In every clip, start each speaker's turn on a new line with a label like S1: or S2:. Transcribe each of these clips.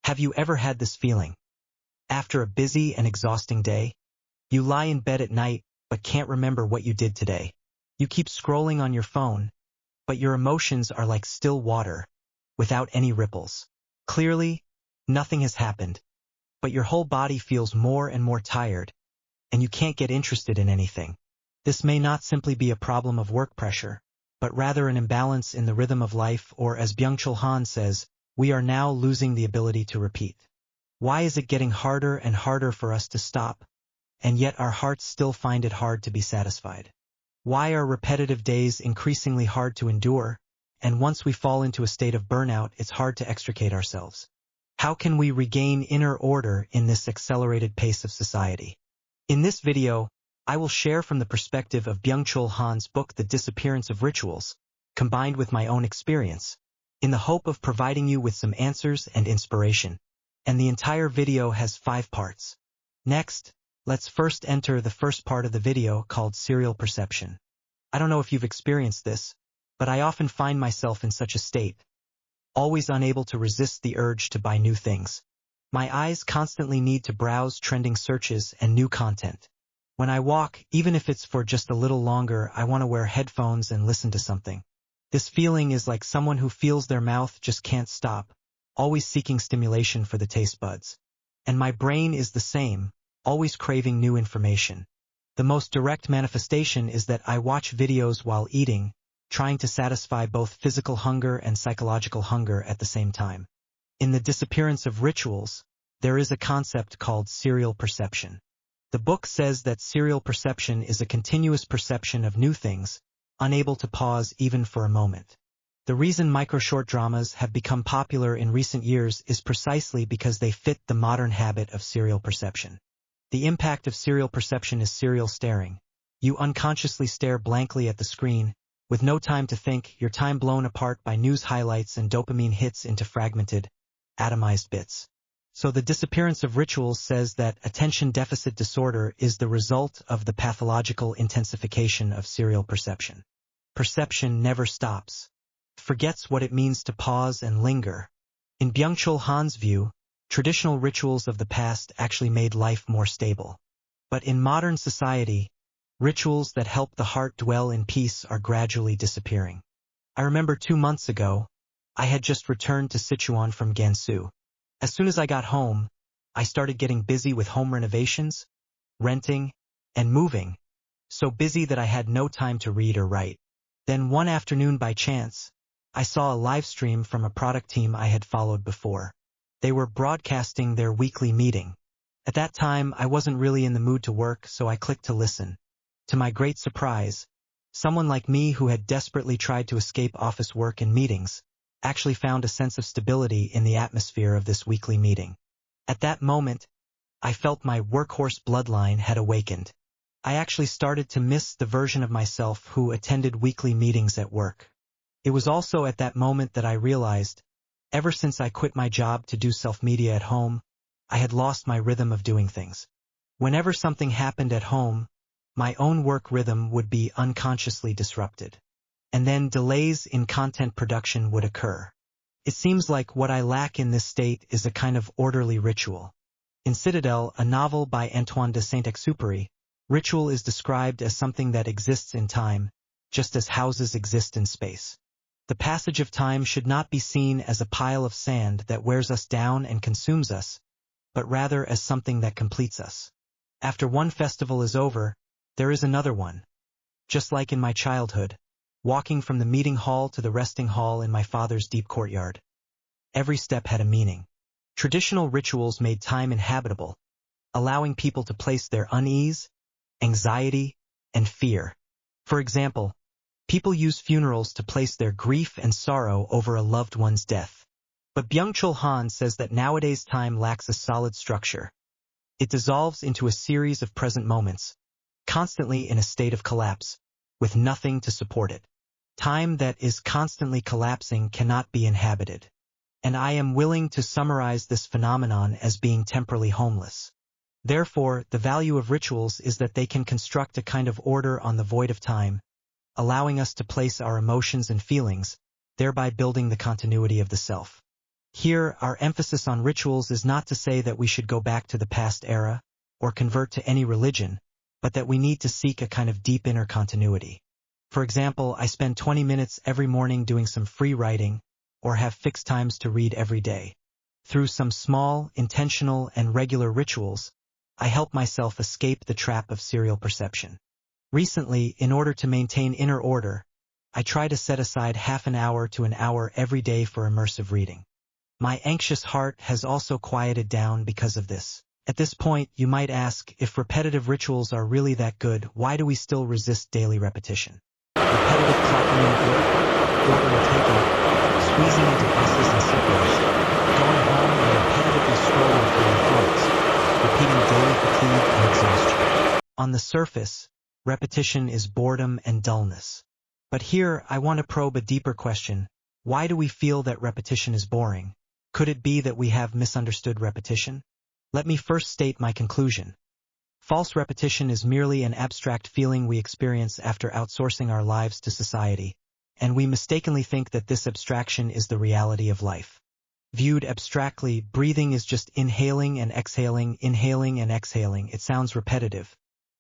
S1: Have you ever had this feeling? After a busy and exhausting day, you lie in bed at night but can't remember what you did today. You keep scrolling on your phone, but your emotions are like still water, without any ripples. Clearly, nothing has happened, but your whole body feels more and more tired, and you can't get interested in anything. This may not simply be a problem of work pressure, but rather an imbalance in the rhythm of life, or as Byung-Chul Han says, we are now losing the ability to repeat. Why is it getting harder and harder for us to stop, and yet our hearts still find it hard to be satisfied? Why are repetitive days increasingly hard to endure, and once we fall into a state of burnout, it's hard to extricate ourselves? How can we regain inner order in this accelerated pace of society? In this video, I will share from the perspective of Byung-Chul Han's book The Disappearance of Rituals, combined with my own experience, in the hope of providing you with some answers and inspiration. And the entire video has 5 parts. Next, let's first enter the first part of the video called serial perception. I don't know if you've experienced this, but I often find myself in such a state, always unable to resist the urge to buy new things. My eyes constantly need to browse trending searches and new content. When I walk, even if it's for just a little longer, I want to wear headphones and listen to something. This feeling is like someone who feels their mouth just can't stop, always seeking stimulation for the taste buds. And my brain is the same, always craving new information. The most direct manifestation is that I watch videos while eating, trying to satisfy both physical hunger and psychological hunger at the same time. In The Disappearance of Rituals, there is a concept called serial perception. The book says that serial perception is a continuous perception of new things, unable to pause even for a moment. The reason micro-short dramas have become popular in recent years is precisely because they fit the modern habit of serial perception. The impact of serial perception is serial staring. You unconsciously stare blankly at the screen, with no time to think, your time blown apart by news highlights and dopamine hits into fragmented, atomized bits. So The Disappearance of Rituals says that attention deficit disorder is the result of the pathological intensification of serial perception. Perception never stops. Forgets what it means to pause and linger. In Byung-Chul Han's view, traditional rituals of the past actually made life more stable. But in modern society, rituals that help the heart dwell in peace are gradually disappearing. I remember 2 months ago, I had just returned to Sichuan from Gansu. As soon as I got home, I started getting busy with home renovations, renting, and moving, so busy that I had no time to read or write. Then one afternoon by chance, I saw a live stream from a product team I had followed before. They were broadcasting their weekly meeting. At that time, I wasn't really in the mood to work, so I clicked to listen. To my great surprise, someone like me who had desperately tried to escape office work and meetings actually found a sense of stability in the atmosphere of this weekly meeting. At that moment, I felt my workhorse bloodline had awakened. I actually started to miss the version of myself who attended weekly meetings at work. It was also at that moment that I realized, ever since I quit my job to do self-media at home, I had lost my rhythm of doing things. Whenever something happened at home, my own work rhythm would be unconsciously disrupted. And then delays in content production would occur. It seems like what I lack in this state is a kind of orderly ritual. In Citadel, a novel by Antoine de Saint-Exupéry, ritual is described as something that exists in time, just as houses exist in space. The passage of time should not be seen as a pile of sand that wears us down and consumes us, but rather as something that completes us. After one festival is over, there is another one. Just like in my childhood, walking from the meeting hall to the resting hall in my father's deep courtyard. Every step had a meaning. Traditional rituals made time inhabitable, allowing people to place their unease, anxiety, and fear. For example, people use funerals to place their grief and sorrow over a loved one's death. But Byung-Chul Han says that nowadays time lacks a solid structure. It dissolves into a series of present moments, constantly in a state of collapse, with nothing to support it. Time that is constantly collapsing cannot be inhabited. And I am willing to summarize this phenomenon as being temporally homeless. Therefore, the value of rituals is that they can construct a kind of order on the void of time, allowing us to place our emotions and feelings, thereby building the continuity of the self. Here, our emphasis on rituals is not to say that we should go back to the past era or convert to any religion, but that we need to seek a kind of deep inner continuity. For example, I spend 20 minutes every morning doing some free writing or have fixed times to read every day. Through some small, intentional, and regular rituals, I help myself escape the trap of serial perception. Recently, in order to maintain inner order, I try to set aside half an hour to an hour every day for immersive reading. My anxious heart has also quieted down because of this. At this point, you might ask, if repetitive rituals are really that good, why do we still resist daily repetition? Repetitive clocking in work, ordering taken, squeezing into buses and subways, going home and repetitively scrolling through our phones, repeating daily fatigue and exhaustion. On the surface, repetition is boredom and dullness. But here, I want to probe a deeper question. Why do we feel that repetition is boring? Could it be that we have misunderstood repetition? Let me first state my conclusion. False repetition is merely an abstract feeling we experience after outsourcing our lives to society, and we mistakenly think that this abstraction is the reality of life. Viewed abstractly, breathing is just inhaling and exhaling, inhaling and exhaling. It sounds repetitive.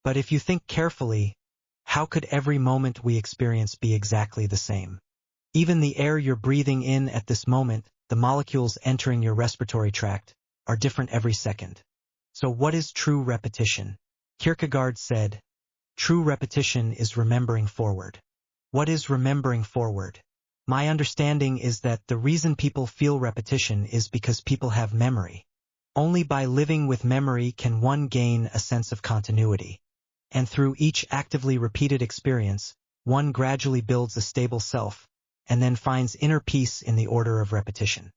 S1: But if you think carefully, how could every moment we experience be exactly the same? Even the air you're breathing in at this moment, the molecules entering your respiratory tract, are different every second. So what is true repetition? Kierkegaard said, true repetition is remembering forward. What is remembering forward? My understanding is that the reason people feel repetition is because people have memory. Only by living with memory can one gain a sense of continuity. And through each actively repeated experience, one gradually builds a stable self, and then finds inner peace in the order of repetition.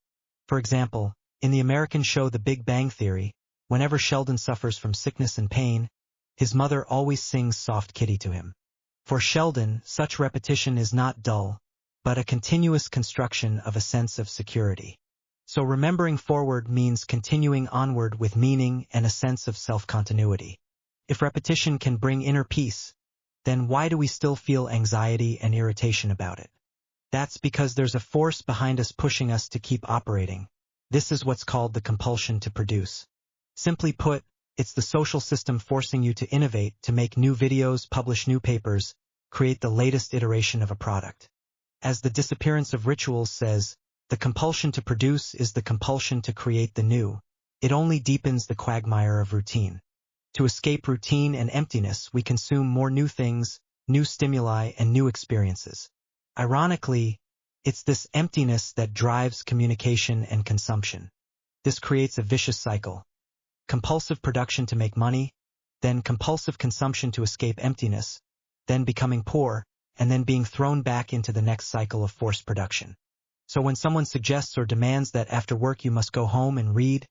S1: For example, in the American show The Big Bang Theory, whenever Sheldon suffers from sickness and pain, his mother always sings Soft Kitty to him. For Sheldon, such repetition is not dull, but a continuous construction of a sense of security. So remembering forward means continuing onward with meaning and a sense of self-continuity. If repetition can bring inner peace, then why do we still feel anxiety and irritation about it? That's because there's a force behind us pushing us to keep operating. This is what's called the compulsion to produce. Simply put, it's the social system forcing you to innovate, to make new videos, publish new papers, create the latest iteration of a product. As the disappearance of rituals says, the compulsion to produce is the compulsion to create the new. It only deepens the quagmire of routine. To escape routine and emptiness, we consume more new things, new stimuli, and new experiences. Ironically, it's this emptiness that drives communication and consumption. This creates a vicious cycle. Compulsive production to make money, then compulsive consumption to escape emptiness, then becoming poor, and then being thrown back into the next cycle of forced production. So when someone suggests or demands that after work you must go home and read,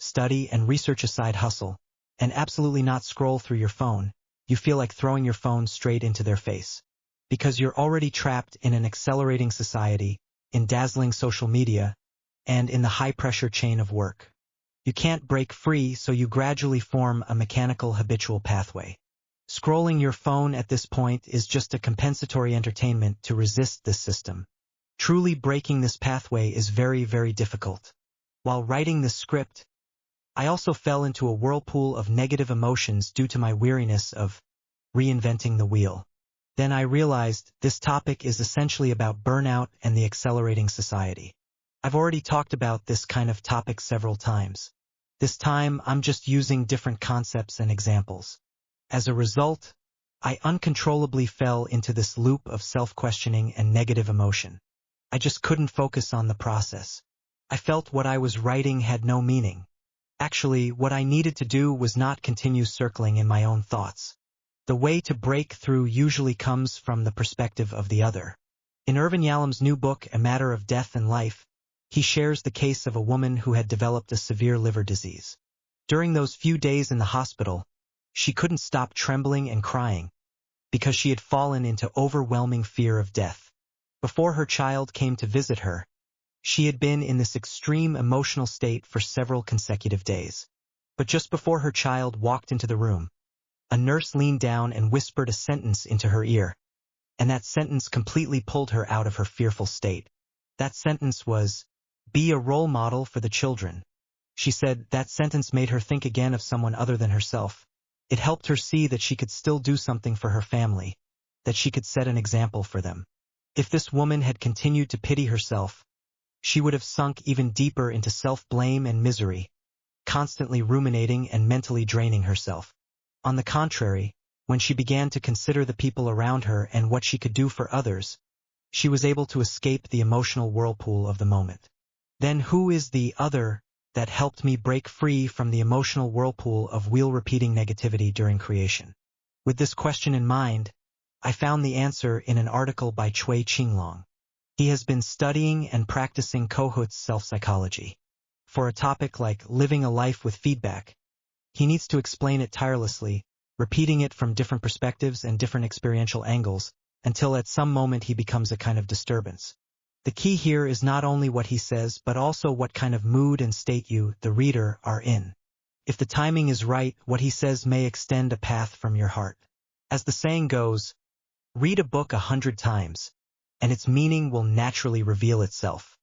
S1: study, and research a side hustle, and absolutely not scroll through your phone, you feel like throwing your phone straight into their face. Because you're already trapped in an accelerating society, in dazzling social media, and in the high-pressure chain of work. You can't break free, so you gradually form a mechanical habitual pathway. Scrolling your phone at this point is just a compensatory entertainment to resist this system. Truly breaking this pathway is very, very difficult. While writing this script, I also fell into a whirlpool of negative emotions due to my weariness of reinventing the wheel. Then I realized this topic is essentially about burnout and the accelerating society. I've already talked about this kind of topic several times. This time, I'm just using different concepts and examples. As a result, I uncontrollably fell into this loop of self-questioning and negative emotion. I just couldn't focus on the process. I felt what I was writing had no meaning. Actually, what I needed to do was not continue circling in my own thoughts. The way to break through usually comes from the perspective of the other. In Irvin Yalom's new book, A Matter of Death and Life, he shares the case of a woman who had developed a severe liver disease. During those few days in the hospital, she couldn't stop trembling and crying because she had fallen into overwhelming fear of death. Before her child came to visit her, she had been in this extreme emotional state for several consecutive days. But just before her child walked into the room, a nurse leaned down and whispered a sentence into her ear, and that sentence completely pulled her out of her fearful state. That sentence was, Be a role model for the children. She said that sentence made her think again of someone other than herself. It helped her see that she could still do something for her family, that she could set an example for them. If this woman had continued to pity herself, she would have sunk even deeper into self-blame and misery, constantly ruminating and mentally draining herself. On the contrary, when she began to consider the people around her and what she could do for others, she was able to escape the emotional whirlpool of the moment. Then who is the other that helped me break free from the emotional whirlpool of wheel-repeating negativity during creation? With this question in mind, I found the answer in an article by Cui Qinglong. He has been studying and practicing Kohut's self-psychology. For a topic like living a life with feedback, he needs to explain it tirelessly, repeating it from different perspectives and different experiential angles, until at some moment he becomes a kind of disturbance. The key here is not only what he says but also what kind of mood and state you, the reader, are in. If the timing is right, what he says may extend a path from your heart. As the saying goes, read a book 100 times, and its meaning will naturally reveal itself.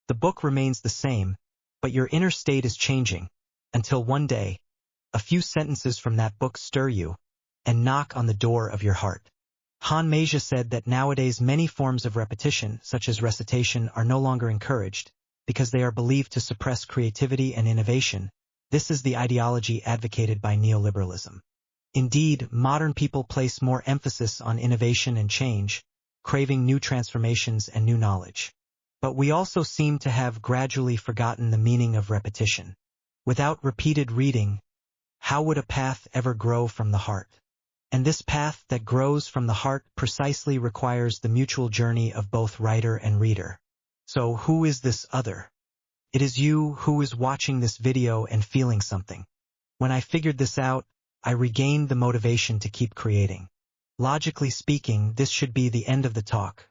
S1: The book remains the same, but your inner state is changing, until one day, a few sentences from that book stir you, and knock on the door of your heart. Han Meijia said that nowadays many forms of repetition, such as recitation, are no longer encouraged, because they are believed to suppress creativity and innovation. This is the ideology advocated by neoliberalism. Indeed, modern people place more emphasis on innovation and change, craving new transformations and new knowledge. But we also seem to have gradually forgotten the meaning of repetition. Without repeated reading, how would a path ever grow from the heart? And this path that grows from the heart precisely requires the mutual journey of both writer and reader. So who is this other? It is you who is watching this video and feeling something. When I figured this out, I regained the motivation to keep creating. Logically speaking, this should be the end of the talk.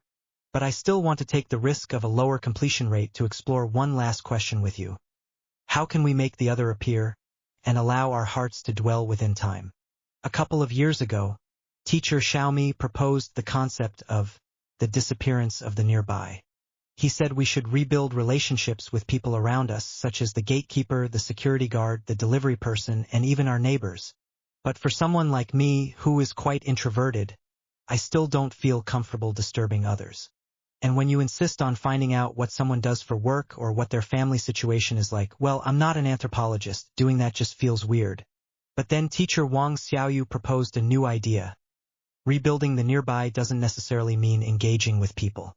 S1: But I still want to take the risk of a lower completion rate to explore one last question with you. How can we make the other appear, and allow our hearts to dwell within time? A couple of years ago, teacher Xiaoyu proposed the concept of the disappearance of the nearby. He said we should rebuild relationships with people around us, such as the gatekeeper, the security guard, the delivery person, and even our neighbors. But for someone like me, who is quite introverted, I still don't feel comfortable disturbing others. And when you insist on finding out what someone does for work or what their family situation is like, well, I'm not an anthropologist, doing that just feels weird. But then teacher Wang Xiaoyu proposed a new idea. Rebuilding the nearby doesn't necessarily mean engaging with people.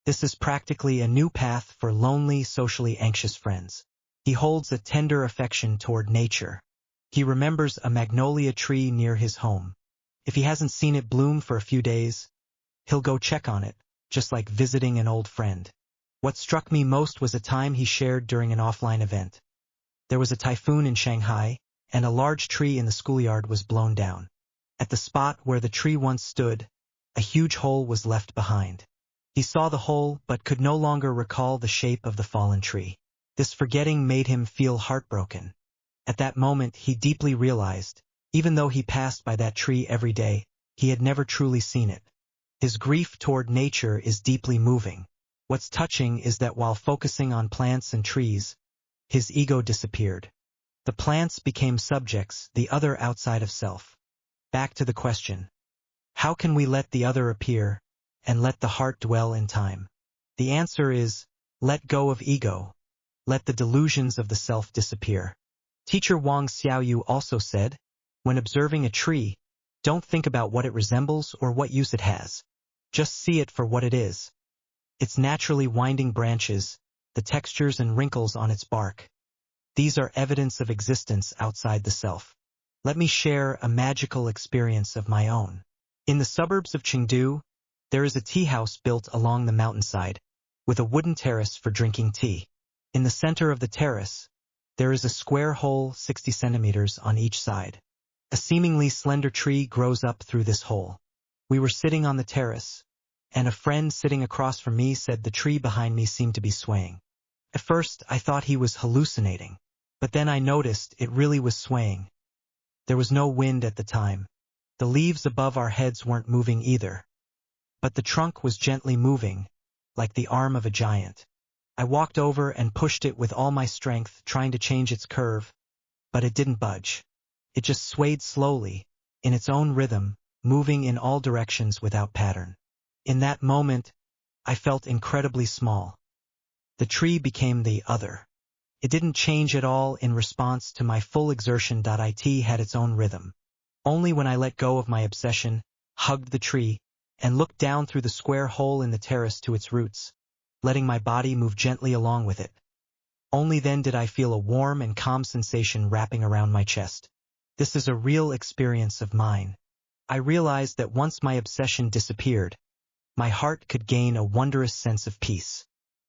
S1: This is practically a new path for lonely, socially anxious friends. He holds a tender affection toward nature. He remembers a magnolia tree near his home. If he hasn't seen it bloom for a few days, he'll go check on it, just like visiting an old friend. What struck me most was a time he shared during an offline event. There was a typhoon in Shanghai, and a large tree in the schoolyard was blown down. At the spot where the tree once stood, a huge hole was left behind. He saw the hole but could no longer recall the shape of the fallen tree. This forgetting made him feel heartbroken. At that moment he deeply realized, even though he passed by that tree every day, he had never truly seen it. His grief toward nature is deeply moving. What's touching is that while focusing on plants and trees, his ego disappeared. The plants became subjects, the other outside of self. Back to the question. How can we let the other appear, and let the heart dwell in time? The answer is, let go of ego. Let the delusions of the self disappear. Teacher Wang Xiaoyu also said, when observing a tree, don't think about what it resembles or what use it has. Just see it for what it is. Its naturally winding branches, the textures and wrinkles on its bark. These are evidence of existence outside the self. Let me share a magical experience of my own. In the suburbs of Chengdu, there is a tea house built along the mountainside, with a wooden terrace for drinking tea. In the center of the terrace, there is a square hole 60 centimeters on each side. A seemingly slender tree grows up through this hole. We were sitting on the terrace, and a friend sitting across from me said the tree behind me seemed to be swaying. At first, I thought he was hallucinating, but then I noticed it really was swaying. There was no wind at the time. The leaves above our heads weren't moving either. But the trunk was gently moving, like the arm of a giant. I walked over and pushed it with all my strength, trying to change its curve, but it didn't budge. It just swayed slowly, in its own rhythm, moving in all directions without pattern. In that moment, I felt incredibly small. The tree became the other. It didn't change at all in response to my full exertion. It had its own rhythm. Only when I let go of my obsession, hugged the tree, and looked down through the square hole in the terrace to its roots, letting my body move gently along with it. Only then did I feel a warm and calm sensation wrapping around my chest. This is a real experience of mine. I realized that once my obsession disappeared, my heart could gain a wondrous sense of peace.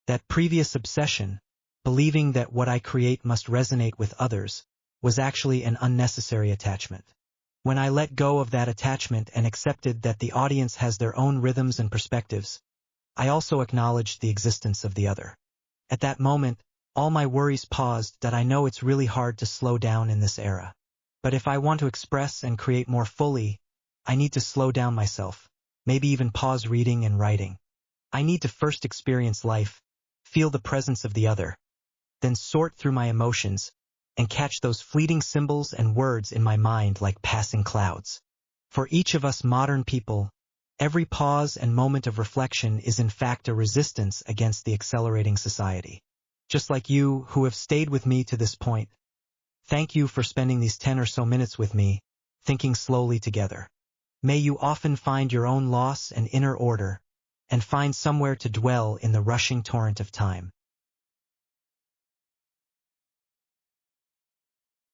S1: That previous obsession, believing that what I create must resonate with others, was actually an unnecessary attachment. When I let go of that attachment and accepted that the audience has their own rhythms and perspectives, I also acknowledged the existence of the other. At that moment, all my worries paused. That I know it's really hard to slow down in this era. But if I want to express and create more fully, I need to slow down myself, maybe even pause reading and writing. I need to first experience life, feel the presence of the other, then sort through my emotions, and catch those fleeting symbols and words in my mind like passing clouds. For each of us modern people, every pause and moment of reflection is in fact a resistance against the accelerating society. Just like you who have stayed with me to this point, thank you for spending these 10 or so minutes with me, thinking slowly together. May you often find your own loss and inner order, and find somewhere to dwell in the rushing torrent of time.